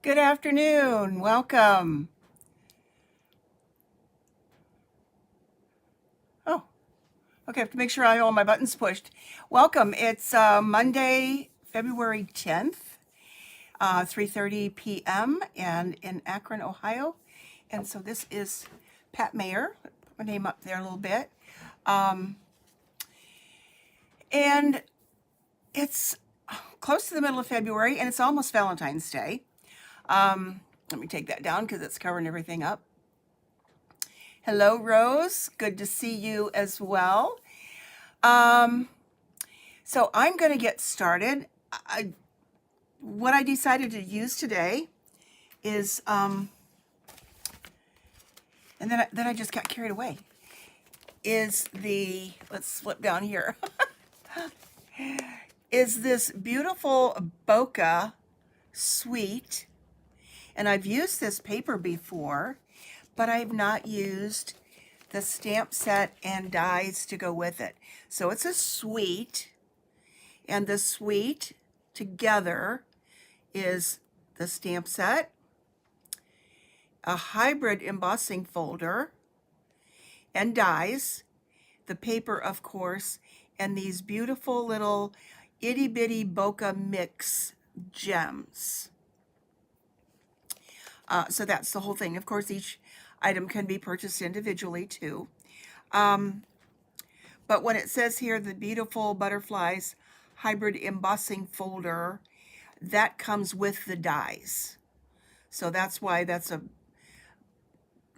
Good afternoon. Welcome. Oh, okay. I have to make sure I have all my buttons pushed. Welcome. It's Monday, February 10th, 3:30 p.m. and in Akron, Ohio. And so this is Pat Mayer. Put my name up there a little bit. Um, and it's close to the middle of February and it's almost Valentine's Day. Let me take that down because it's covering everything up. Hello, Rose. Good to see you as well. Um, so I'm going to get started. What I decided to use today is, and then I just got carried away, is let's flip down here, is this beautiful bokeh suite. And I've used this paper before, but I've not used the stamp set and dies to go with it. So it's a suite, and the suite together is the stamp set, a hybrid embossing folder, and dies, the paper, of course, and these beautiful little itty bitty bokeh mix gems. So that's the whole thing. Of course, each item can be purchased individually too. But when it says here, the beautiful butterflies hybrid embossing folder, that comes with the dies. So that's why that's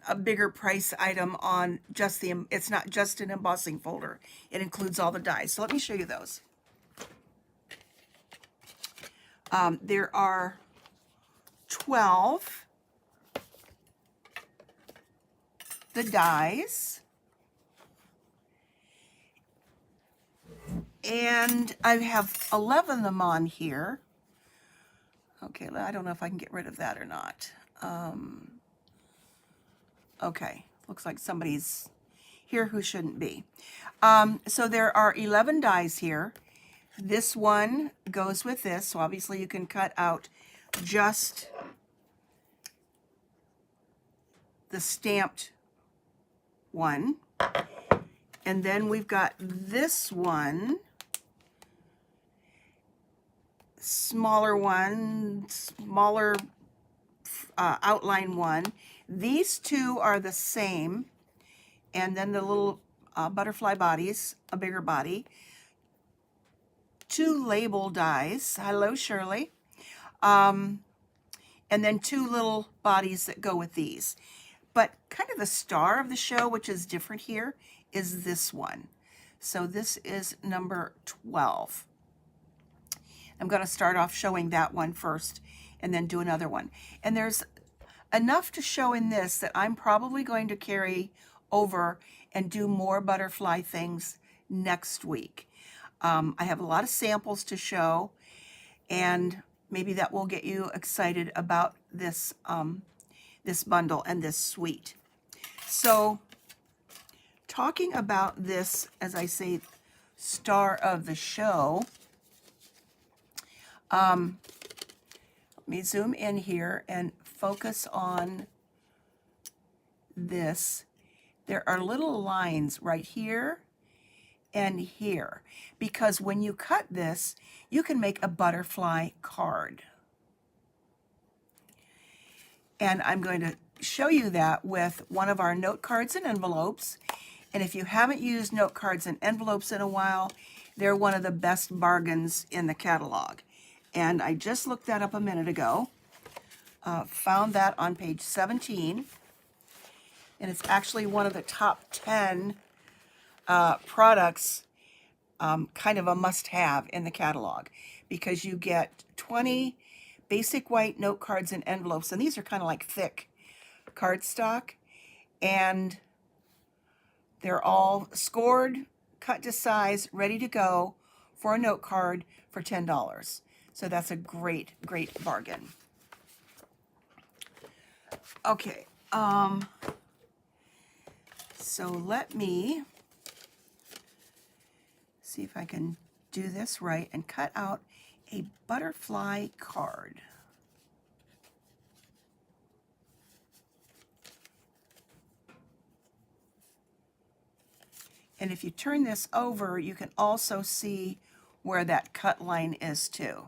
a bigger price item on just it's not just an embossing folder. It includes all the dies. So let me show you those. There are 12 the dies. And I have 11 of them on here. Okay, I don't know if I can get rid of that or not. Okay, looks like somebody's here who shouldn't be. So there are 11 dies here. This one goes with this, so obviously you can cut out just the stamped one. And then we've got this one, smaller outline one. These two are the same. And then the little butterfly bodies, a bigger body. Two label dies. Hello, Shirley. And then two little bodies that go with these. But kind of the star of the show, which is different here, is this one. So this is number 12. I'm going to start off showing that one first and then do another one. And there's enough to show in this that I'm probably going to carry over and do more butterfly things next week. I have a lot of samples to show, and maybe that will get you excited about this this bundle and this suite. So talking about this, as I say, star of the show, let me zoom in here and focus on this. There are little lines right here and here, because when you cut this, you can make a butterfly card. And I'm going to show you that with one of our note cards and envelopes. And if you haven't used note cards and envelopes in a while, they're one of the best bargains in the catalog. And I just looked that up a minute ago, found that on page 17. And it's actually one of the top 10 products, kind of a must-have in the catalog, because you get 20 basic white note cards and envelopes, and these are kind of like thick cardstock, and they're all scored, cut to size, ready to go for a note card for $10. So that's a great, great bargain. Okay, so let me see if I can do this right and cut out a butterfly card. And if you turn this over, you can also see where that cut line is too.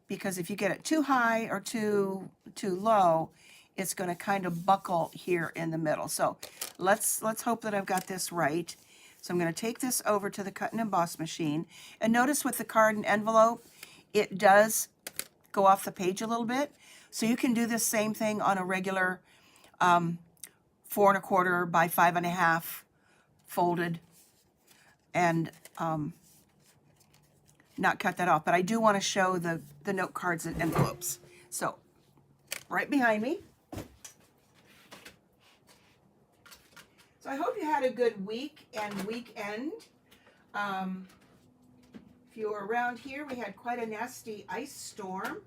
Because if you get it too high or too low, it's going to kind of buckle here in the middle. So let's hope that I've got this right. So I'm going to take this over to the cut and emboss machine. And notice with the card and envelope, it does go off the page a little bit. So you can do this same thing on a regular 4 1/4 by 5 1/2 folded and not cut that off. But I do want to show the note cards and envelopes. So right behind me. So I hope you had a good week and weekend. If you were around here, we had quite a nasty ice storm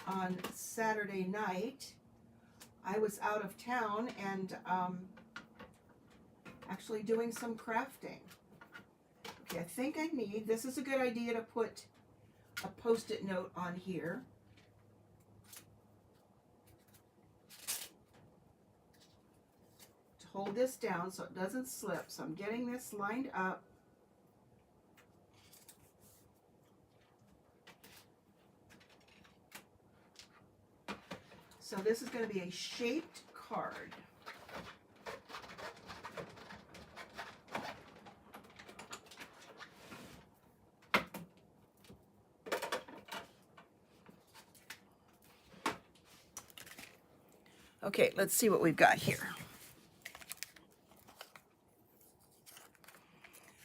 on Saturday night. I was out of town and actually doing some crafting. Okay, I think I need, this is a good idea to put a Post-it note on here. To hold this down so it doesn't slip. So I'm getting this lined up. So this is going to be a shaped card. Okay, let's see what we've got here.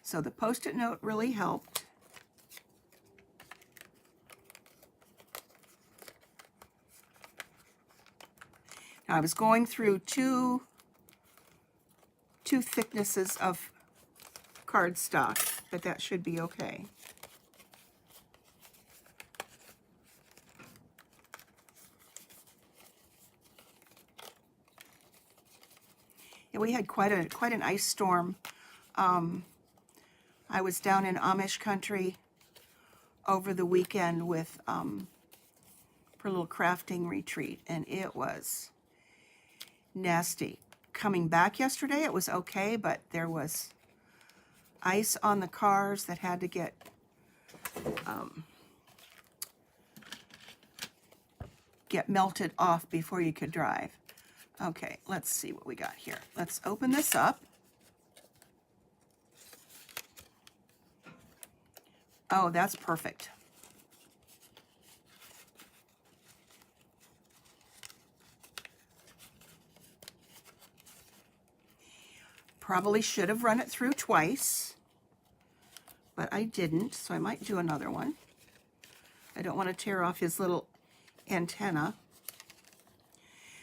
So the Post-it note really helped. Now I was going through two thicknesses of cardstock, but that should be okay. Yeah, we had quite an ice storm. I was down in Amish country over the weekend with for a little crafting retreat, and it was nasty. Coming back yesterday, it was okay, but there was ice on the cars that had to get melted off before you could drive. Okay, let's see what we got here. Let's open this up. Oh, that's perfect. Probably should have run it through twice, but I didn't, so I might do another one. I don't want to tear off his little antenna.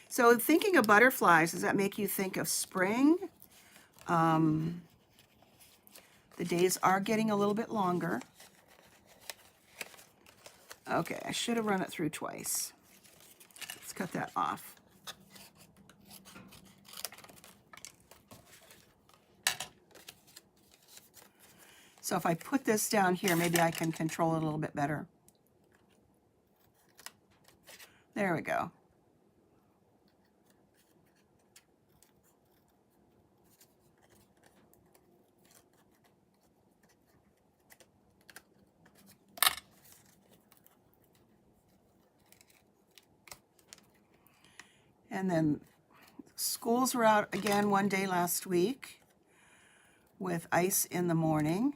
So thinking of butterflies, does that make you think of spring? The days are getting a little bit longer. Okay, I should have run it through twice. Let's cut that off. So if I put this down here, maybe I can control it a little bit better. There we go. And then schools were out again one day last week with ice in the morning.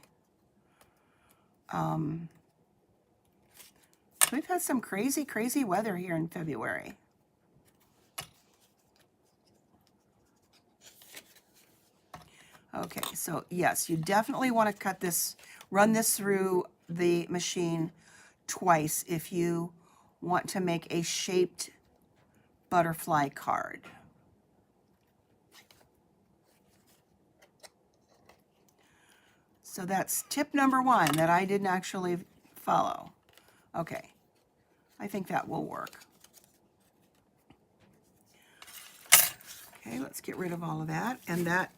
We've had some crazy, crazy weather here in February. Okay, so yes, you definitely want to cut this, run this through the machine twice if you want to make a shaped butterfly card. So that's tip number 1 that I didn't actually follow. Okay, I think that will work. Okay, let's get rid of all of that. And that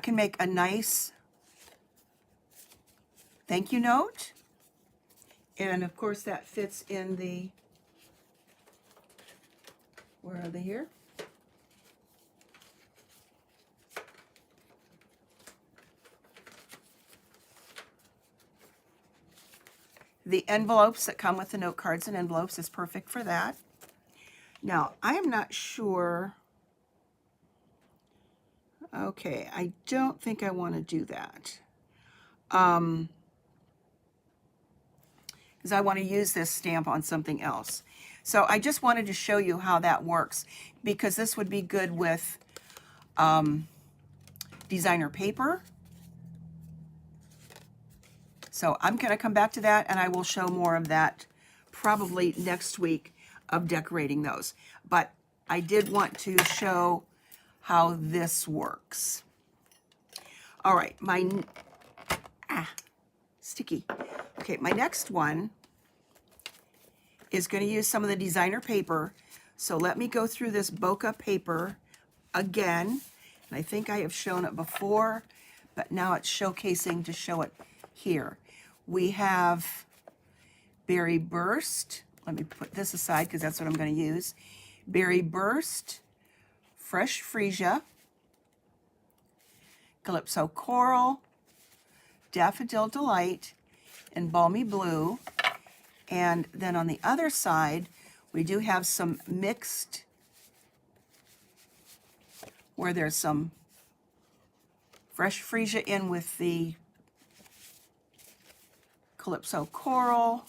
can make a nice thank you note. And of course that fits in the Where are they here? The envelopes that come with the note cards and envelopes is perfect for that. Now, I am not sure. Okay, I don't think I want to do that. Because I want to use this stamp on something else. So I just wanted to show you how that works, because this would be good with designer paper. So I'm going to come back to that, and I will show more of that probably next week of decorating those. But I did want to show how this works. All right, sticky. Okay, my next one is going to use some of the designer paper. So let me go through this bokeh paper again. And I think I have shown it before, but now it's showcasing to show it here. We have Berry Burst. Let me put this aside because that's what I'm going to use. Berry Burst, Fresh Freesia, Calypso Coral, Daffodil Delight, and Balmy Blue. And then on the other side, we do have some mixed, where there's some Fresh Freesia in with the Calypso Coral.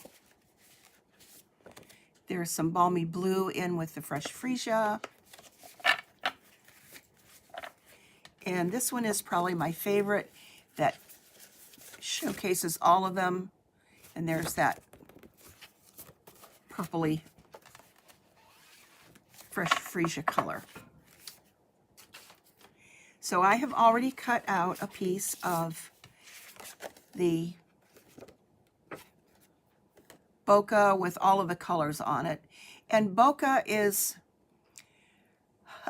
There's some Balmy Blue in with the Fresh Freesia. And this one is probably my favorite, that showcases all of them. And there's that purpley Fresh Freesia color. So I have already cut out a piece of the bokeh with all of the colors on it. And bokeh is,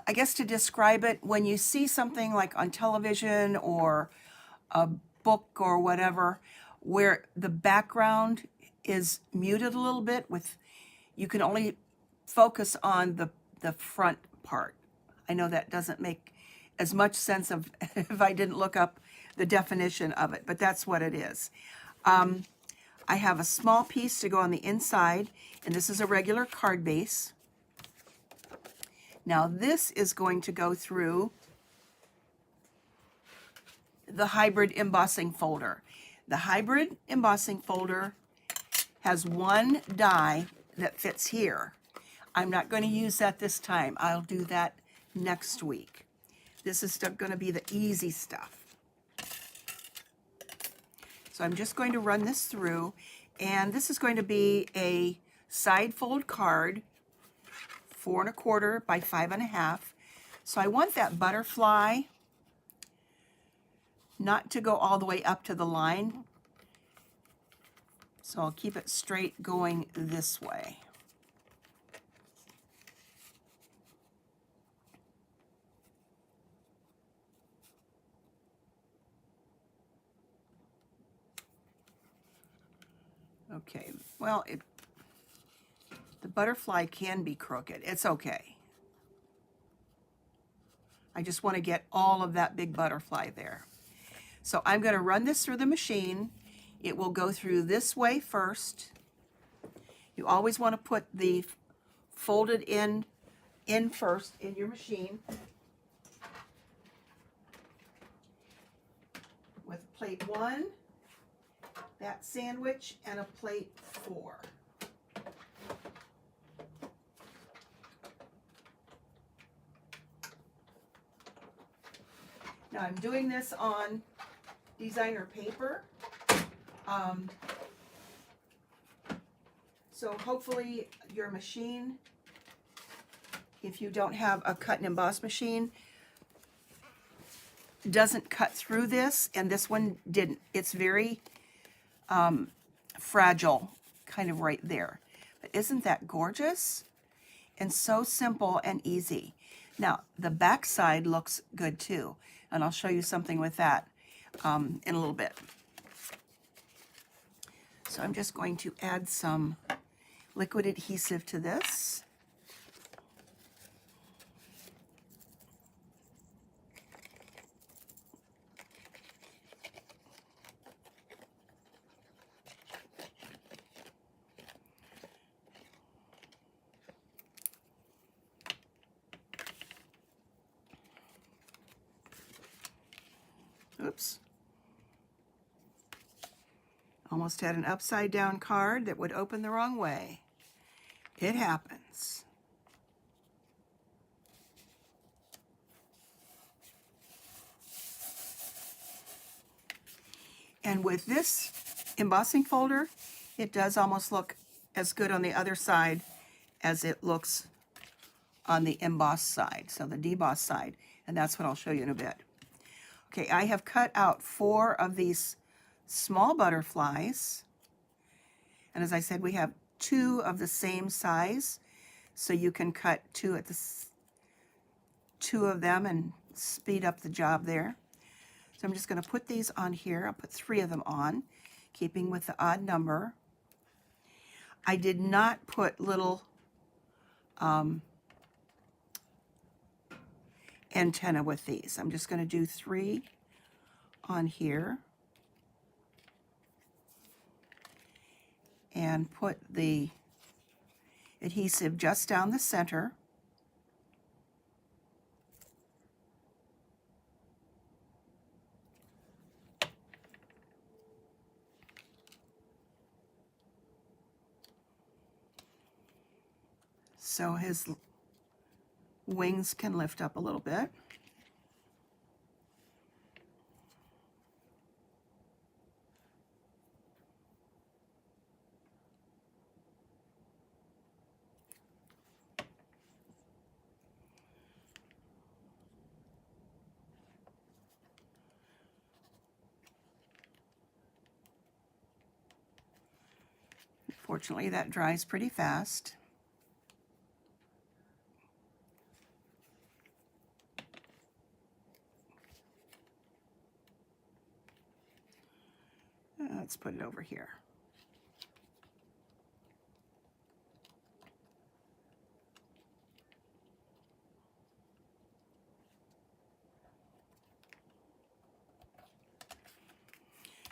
I guess to describe it, when you see something like on television or a book or whatever, where the background is muted a little bit, with you can only focus on the front part. I know that doesn't make as much sense of if I didn't look up the definition of it, but that's what it is. I have a small piece to go on the inside, and this is a regular card base. Now this is going to go through the hybrid embossing folder. The hybrid embossing folder has one die that fits here. I'm not going to use that this time. I'll do that next week. This is going to be the easy stuff. So I'm just going to run this through, and this is going to be a side fold card, 4 1/4 by 5 1/2. So I want that butterfly not to go all the way up to the line. So I'll keep it straight going this way. Okay, well, the butterfly can be crooked. It's okay. I just want to get all of that big butterfly there. So I'm going to run this through the machine. It will go through this way first. You always want to put the folded in first in your machine. With plate 1, that sandwich, and a plate 4. Now I'm doing this on designer paper. So hopefully your machine, if you don't have a cut and emboss machine, doesn't cut through this, and this one didn't. It's very fragile, kind of right there. But isn't that gorgeous? And so simple and easy. Now, the back side looks good too, and I'll show you something with that in a little bit. So I'm just going to add some liquid adhesive to this. Oops. Almost had an upside down card that would open the wrong way. It happens. And with this embossing folder, it does almost look as good on the other side as it looks on the embossed side, so the debossed side, and that's what I'll show you in a bit. Okay, I have cut out 4 of these small butterflies, and as I said, we have 2 of the same size, so you can cut 2 of them and speed up the job there. So I'm just going to put these on here. I'll put 3 of them on, keeping with the odd number. I did not put little antenna with these. I'm just going to do 3 on here and put the adhesive just down the center. So his wings can lift up a little bit. Fortunately, that dries pretty fast. Let's put it over here.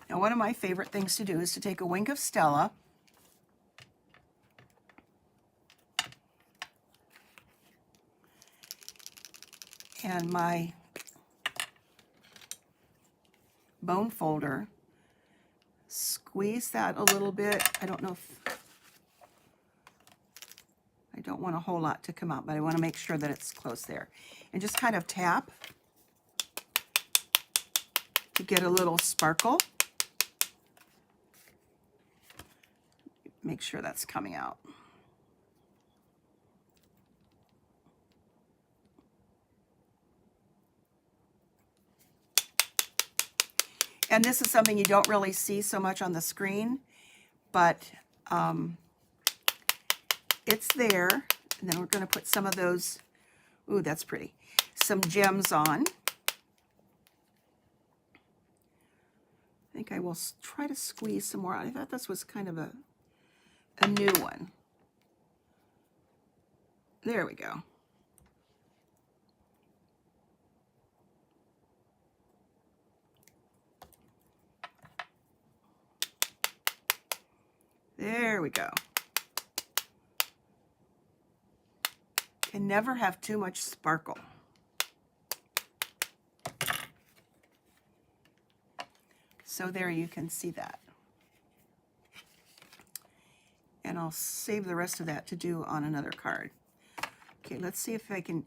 Now, one of my favorite things to do is to take a wing of Stella and my bone folder, squeeze that a little bit. I don't know if, I don't want a whole lot to come out, but I want to make sure that it's close there. And just kind of tap to get a little sparkle. Make sure that's coming out. And this is something you don't really see so much on the screen, but it's there. And then we're going to put some of those, ooh, that's pretty, some gems on. I think I will try to squeeze some more. I thought this was kind of a new one. There we go. There we go. Can never have too much sparkle. So there you can see that. And I'll save the rest of that to do on another card. Okay, let's see if I can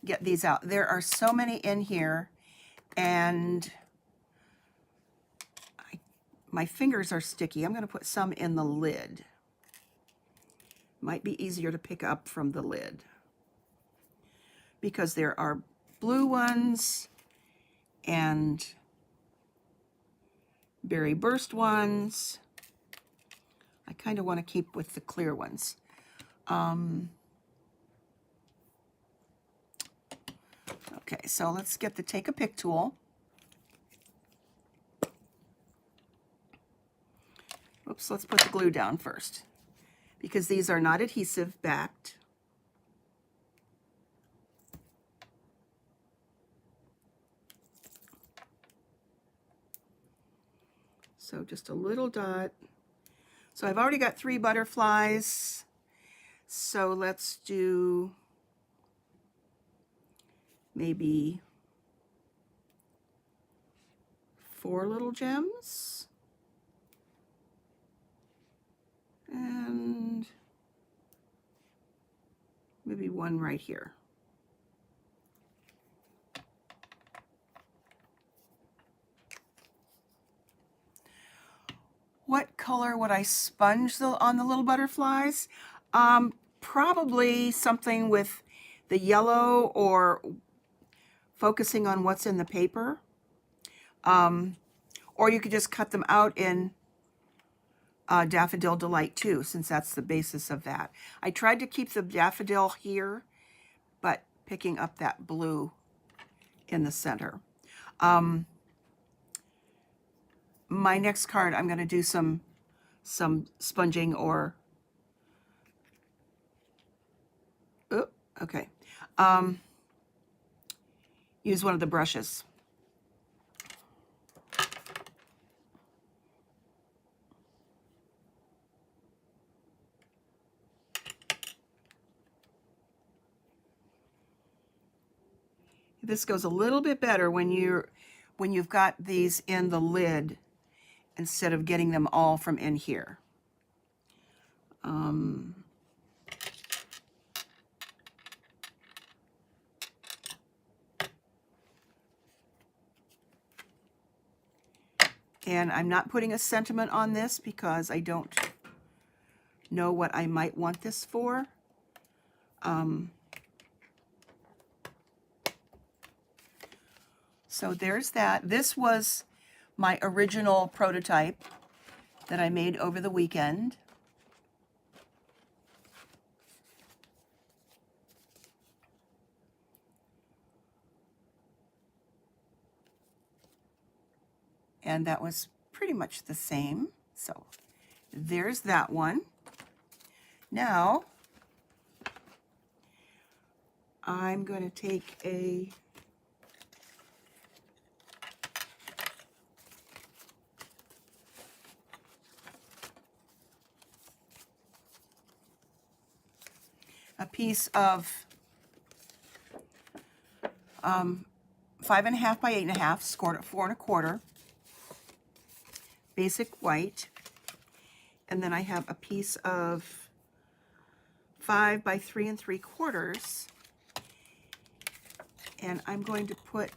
get these out. There are so many in here, and my fingers are sticky. I'm going to put some in the lid. Might be easier to pick up from the lid, because there are blue ones and berry burst ones. I kind of want to keep with the clear ones. Okay, so let's get the Take a Pick tool. Oops, let's put the glue down first, because these are not adhesive backed. So just a little dot. So I've already got 3 butterflies. So let's do maybe 4 little gems. And maybe one right here. What color would I sponge on the little butterflies? Probably something with the yellow or focusing on what's in the paper. Or you could just cut them out in Daffodil Delight too, since that's the basis of that. I tried to keep the daffodil here, but picking up that blue in the center. My next card, I'm going to do some sponging or, okay. Use one of the brushes. This goes a little bit better when you've got these in the lid instead of getting them all from in here. And I'm not putting a sentiment on this because I don't know what I might want this for. So there's that. This was my original prototype that I made over the weekend. And that was pretty much the same. So there's that one. Now I'm going to take a piece of 5.5 by 8.5, scored at 4 1/4, basic white, and then I have a piece of 5 by 3 3/4, and I'm going to put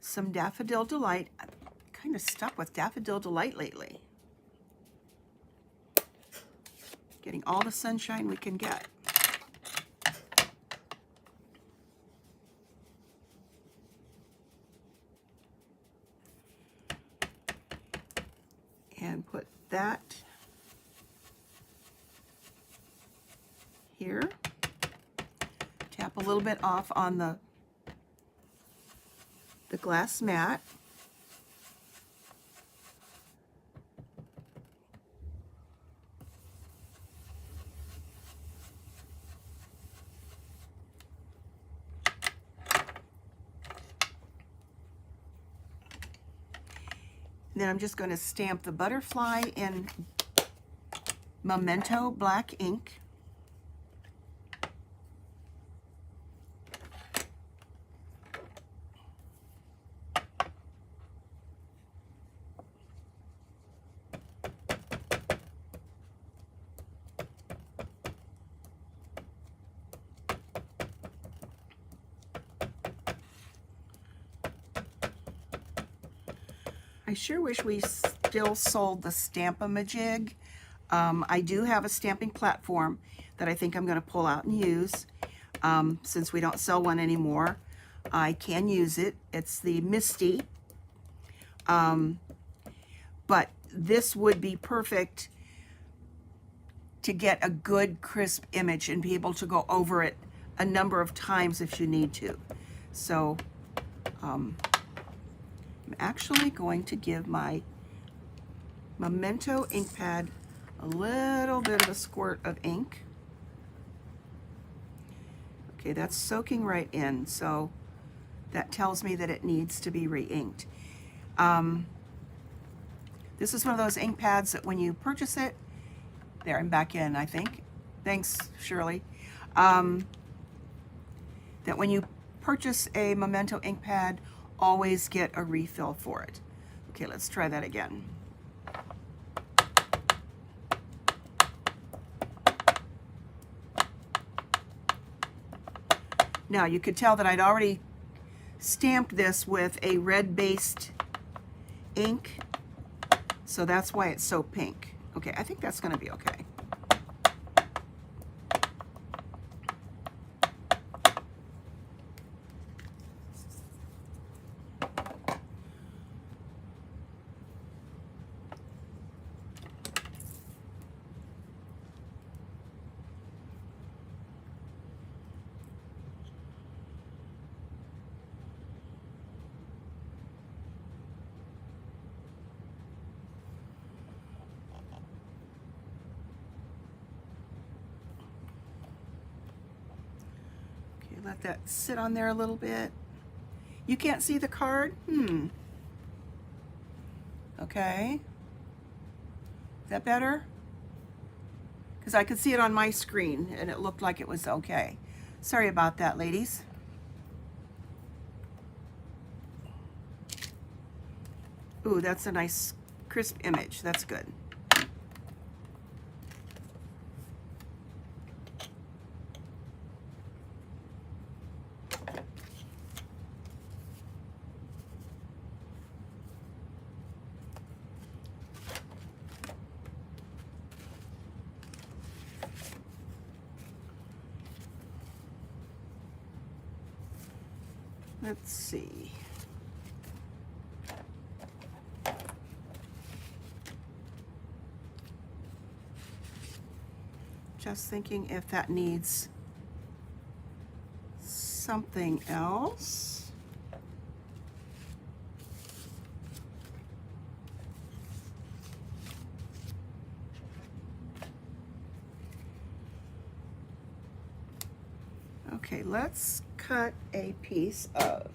some Daffodil Delight. I'm kind of stuck with Daffodil Delight lately. Getting all the sunshine we can get. And put that here. Tap a little bit off on the glass mat. Then I'm just going to stamp the butterfly in Memento black ink. I sure wish we still sold the Stamp-A-Majig. I do have a stamping platform that I think I'm going to pull out and use. Since we don't sell one anymore, I can use it. It's the Misty. But this would be perfect to get a good crisp image and be able to go over it a number of times if you need to. So I'm actually going to give my Memento ink pad a little bit of a squirt of ink. Okay, that's soaking right in, so that tells me that it needs to be re-inked. This is one of those ink pads that when you purchase it, there, I'm back in, I think. Thanks, Shirley. That when you purchase a Memento ink pad, always get a refill for it. Okay, let's try that again. Now you could tell that I'd already stamped this with a red-based ink, so that's why it's so pink. Okay, I think that's going to be okay. Let that sit on there a little bit. You can't see the card? Okay. Is that better? Because I could see it on my screen and it looked like it was okay. Sorry about that, ladies. Ooh, that's a nice crisp image. That's good. Let's see. Just thinking if that needs something else. Okay, let's cut a piece of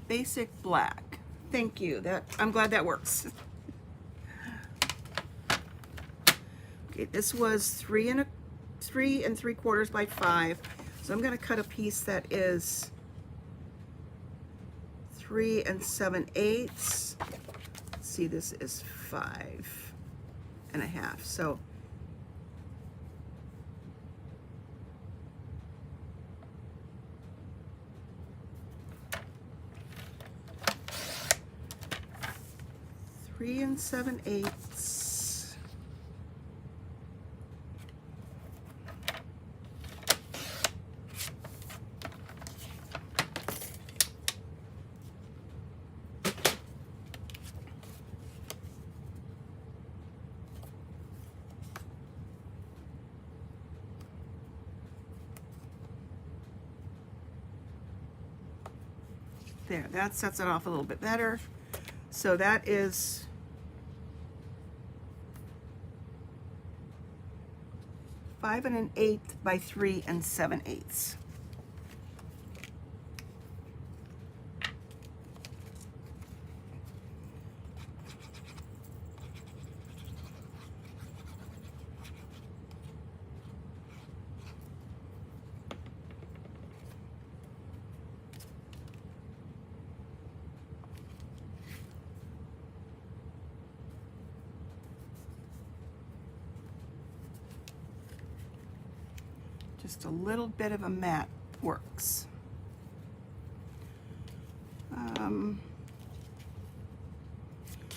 basic black. Thank you. I'm glad that works. Okay, this was 3 3/4 by 5. So I'm going to cut a piece that is 3 7/8. Let's see, this is 5 1/2. So three and 7/8. There, that sets it off a little bit better. So that is 5 1/8 by 3 7/8. Just a little bit of a matte works.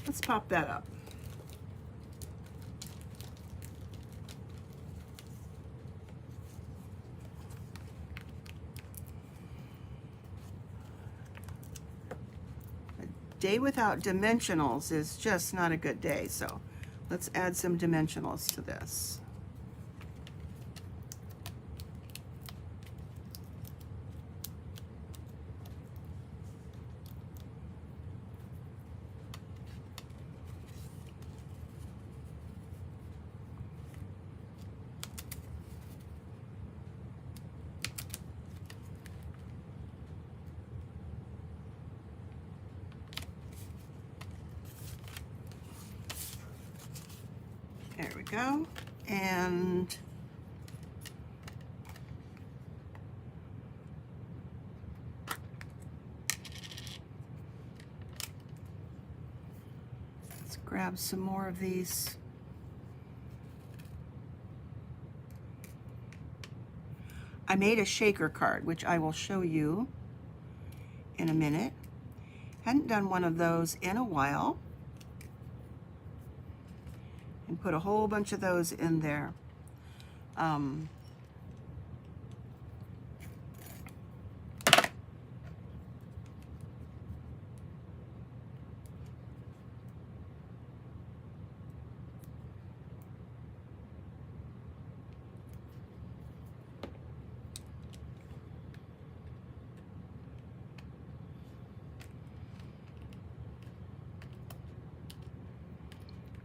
Let's pop that up. A day without dimensionals is just not a good day, so let's add some dimensionals to this. There we go. And grab some more of these. I made a shaker card, which I will show you in a minute. Hadn't done one of those in a while. And put a whole bunch of those in there.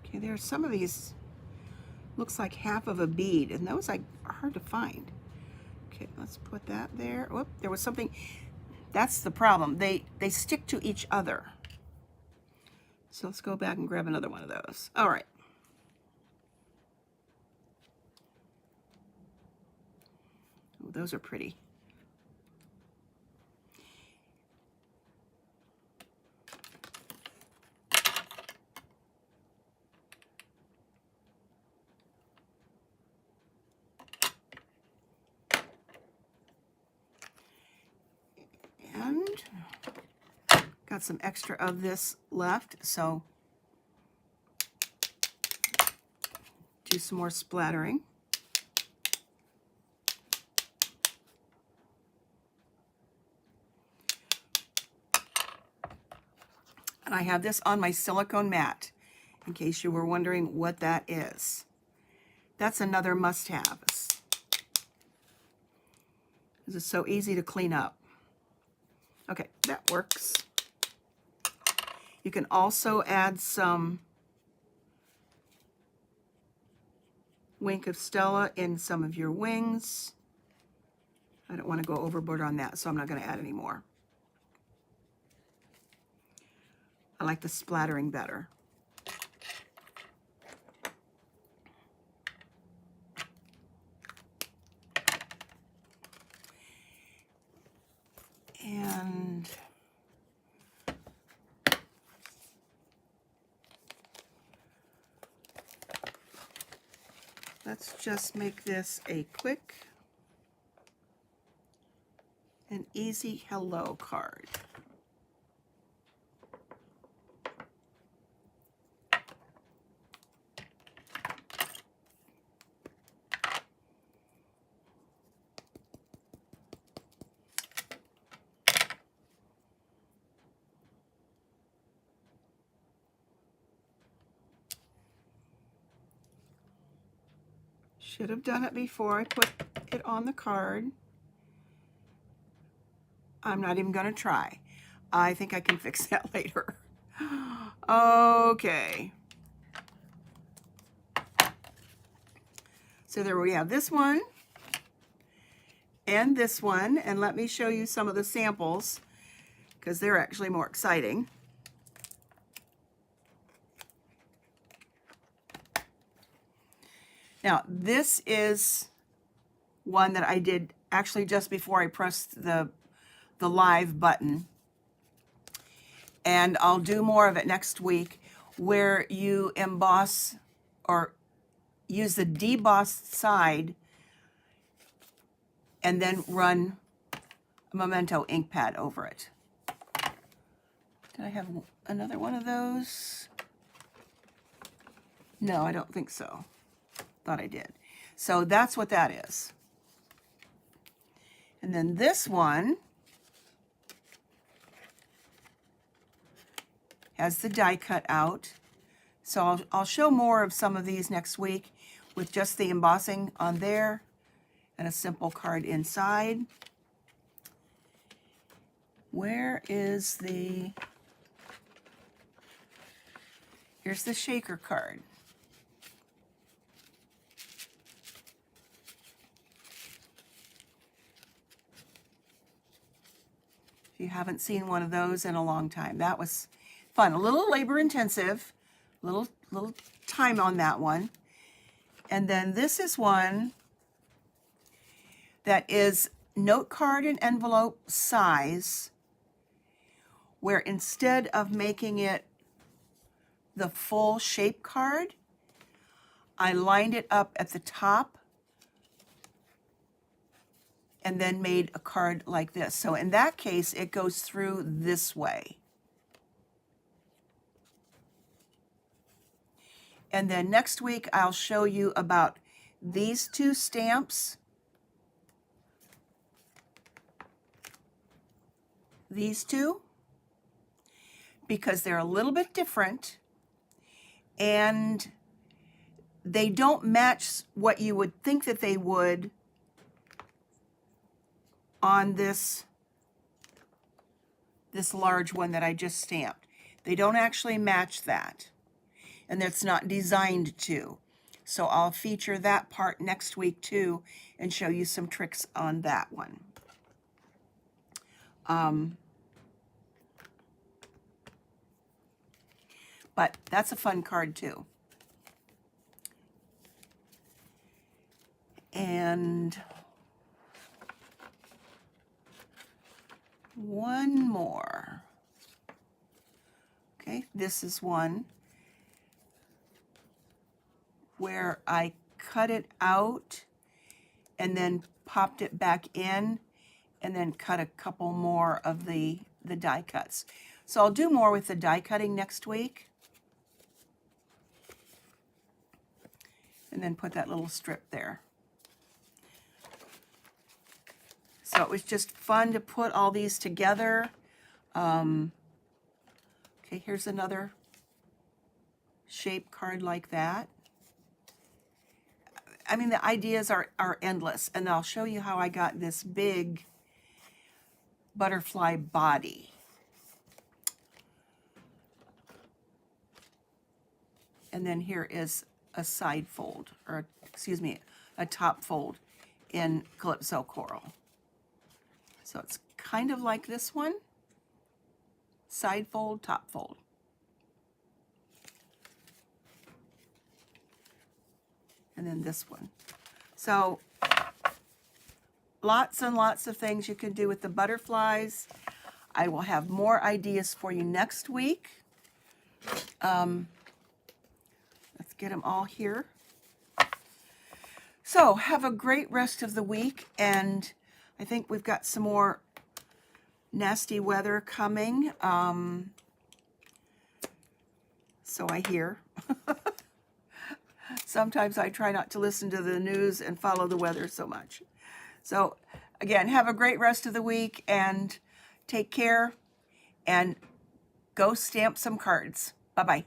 Okay, there's some of these, looks like half of a bead, and those are hard to find. Okay, let's put that there. Whoop, there was something, that's the problem. They stick to each other. So let's go back and grab another one of those. All right. Oh, those are pretty. And got some extra of this left, so do some more splattering. And I have this on my silicone mat, in case you were wondering what that is. That's another must-have. This is so easy to clean up. Okay, that works. You can also add some Wink of Stella in some of your wings. I don't want to go overboard on that, so I'm not going to add any more. I like the splattering better. And let's just make this a quick and easy hello card. Should have done it before I put it on the card. I'm not even going to try. I think I can fix that later. Okay. So there we have this one and this one. And let me show you some of the samples because they're actually more exciting. Now, this is one that I did actually just before I pressed the live button. And I'll do more of it next week, where you emboss or use the debossed side and then run a Memento ink pad over it. Did I have another one of those? No, I don't think so. Thought I did. So that's what that is. And then this one has the die cut out. So I'll show more of some of these next week with just the embossing on there and a simple card inside. Where is the... Here's the shaker card. If you haven't seen one of those in a long time, that was fun. A little labor intensive, little time on that one. And then this is one that is note card and envelope size, where instead of making it the full shape card, I lined it up at the top and then made a card like this. So in that case, it goes through this way. And then next week, I'll show you about these two stamps. These two, because they're a little bit different and they don't match what you would think that they would on this large one that I just stamped. They don't actually match that, and that's not designed to. So I'll feature that part next week too and show you some tricks on that one. But that's a fun card too. And one more. Okay, this is one where I cut it out and then popped it back in and then cut a couple more of the die cuts. So I'll do more with the die cutting next week. And then put that little strip there. So it was just fun to put all these together. Okay, here's another shape card like that. I mean, the ideas are endless, and I'll show you how I got this big butterfly body. And then here is a side fold, or excuse me, a top fold in Calypso Coral. So it's kind of like this one, side fold, top fold. And then this one. So lots and lots of things you can do with the butterflies. I will have more ideas for you next week. Let's get them all here. So have a great rest of the week, and I think we've got some more nasty weather coming. So I hear. Sometimes I try not to listen to the news and follow the weather so much. So again, have a great rest of the week and take care and go stamp some cards. Bye-bye.